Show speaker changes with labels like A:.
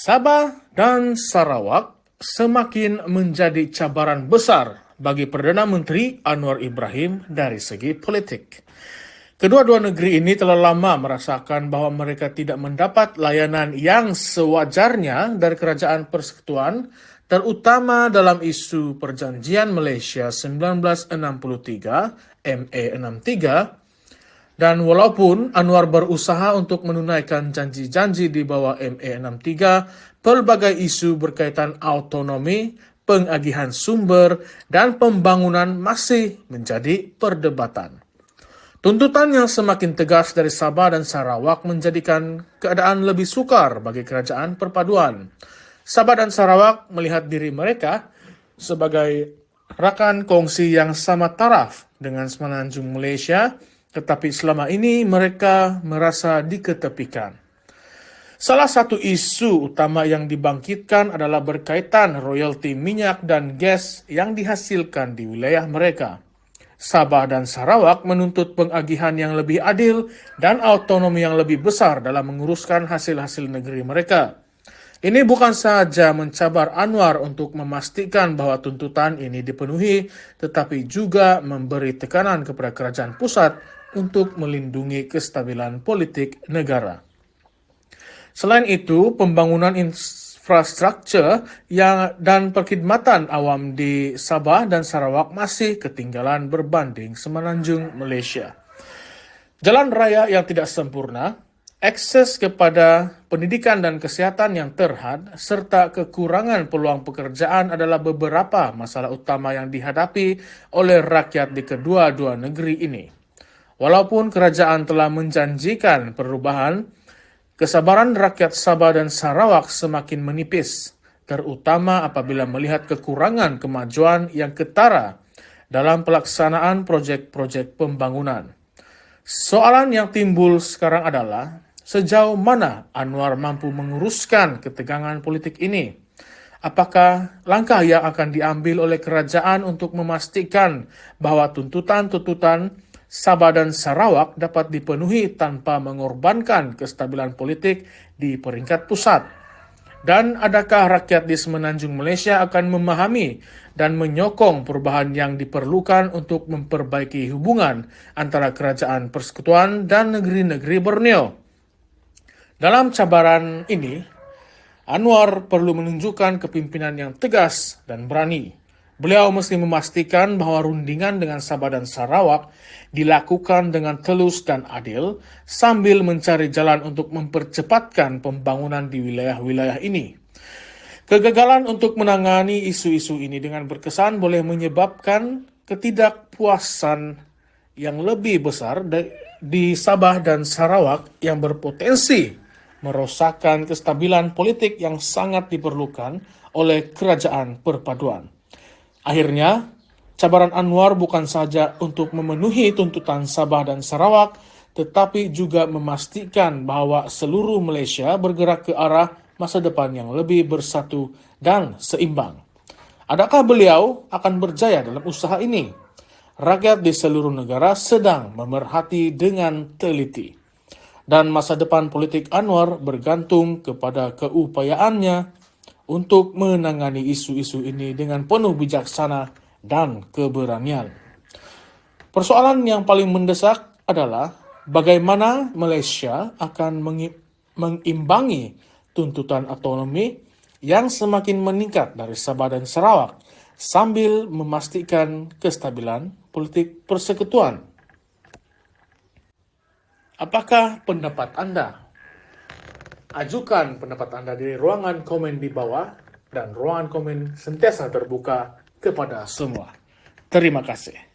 A: Sabah dan Sarawak semakin menjadi cabaran besar bagi Perdana Menteri Anwar Ibrahim dari segi politik. Kedua-dua negeri ini telah lama merasakan bahwa mereka tidak mendapat layanan yang sewajarnya dari Kerajaan Persekutuan, terutama dalam isu Perjanjian Malaysia 1963, MA63. Dan walaupun Anwar berusaha untuk menunaikan janji-janji di bawah MA63, pelbagai isu berkaitan autonomi, pengagihan sumber, dan pembangunan masih menjadi perdebatan. Tuntutan yang semakin tegas dari Sabah dan Sarawak menjadikan keadaan lebih sukar bagi kerajaan perpaduan. Sabah dan Sarawak melihat diri mereka sebagai rakan kongsi yang sama taraf dengan Semenanjung Malaysia, tetapi selama ini mereka merasa diketepikan. Salah satu isu utama yang dibangkitkan adalah berkaitan royalti minyak dan gas yang dihasilkan di wilayah mereka. Sabah dan Sarawak menuntut pengagihan yang lebih adil dan autonomi yang lebih besar dalam menguruskan hasil-hasil negeri mereka. Ini bukan saja mencabar Anwar untuk memastikan bahwa tuntutan ini dipenuhi, tetapi juga memberi tekanan kepada kerajaan pusat untuk melindungi kestabilan politik negara. Selain itu, pembangunan infrastruktur dan perkhidmatan awam di Sabah dan Sarawak masih ketinggalan berbanding Semenanjung Malaysia. Jalan raya yang tidak sempurna, akses kepada pendidikan dan kesehatan yang terhad, serta kekurangan peluang pekerjaan adalah beberapa masalah utama yang dihadapi oleh rakyat di kedua-dua negeri ini. Walaupun kerajaan telah menjanjikan perubahan, kesabaran rakyat Sabah dan Sarawak semakin menipis, terutama apabila melihat kekurangan kemajuan yang ketara dalam pelaksanaan projek-projek pembangunan. Soalan yang timbul sekarang adalah, sejauh mana Anwar mampu menguruskan ketegangan politik ini? Apakah langkah yang akan diambil oleh kerajaan untuk memastikan bahwa tuntutan-tuntutan Sabah dan Sarawak dapat dipenuhi tanpa mengorbankan kestabilan politik di peringkat pusat? Dan adakah rakyat di Semenanjung Malaysia akan memahami dan menyokong perubahan yang diperlukan untuk memperbaiki hubungan antara Kerajaan Persekutuan dan negeri-negeri Borneo? Dalam cabaran ini, Anwar perlu menunjukkan kepimpinan yang tegas dan berani. Beliau mesti memastikan bahwa rundingan dengan Sabah dan Sarawak dilakukan dengan telus dan adil sambil mencari jalan untuk mempercepatkan pembangunan di wilayah-wilayah ini. Kegagalan untuk menangani isu-isu ini dengan berkesan boleh menyebabkan ketidakpuasan yang lebih besar di Sabah dan Sarawak yang berpotensi merosakkan kestabilan politik yang sangat diperlukan oleh kerajaan perpaduan. Akhirnya, cabaran Anwar bukan saja untuk memenuhi tuntutan Sabah dan Sarawak, tetapi juga memastikan bahwa seluruh Malaysia bergerak ke arah masa depan yang lebih bersatu dan seimbang. Adakah beliau akan berjaya dalam usaha ini? Rakyat di seluruh negara sedang memerhati dengan teliti. Dan masa depan politik Anwar bergantung kepada keupayaannya untuk menangani isu-isu ini dengan penuh bijaksana dan keberanian. Persoalan yang paling mendesak adalah bagaimana Malaysia akan mengimbangi tuntutan autonomi yang semakin meningkat dari Sabah dan Sarawak sambil memastikan kestabilan politik persekutuan. Apakah pendapat Anda? Ajukan pendapat Anda di ruangan komen di bawah, dan ruangan komen sentiasa terbuka kepada semua. Terima kasih.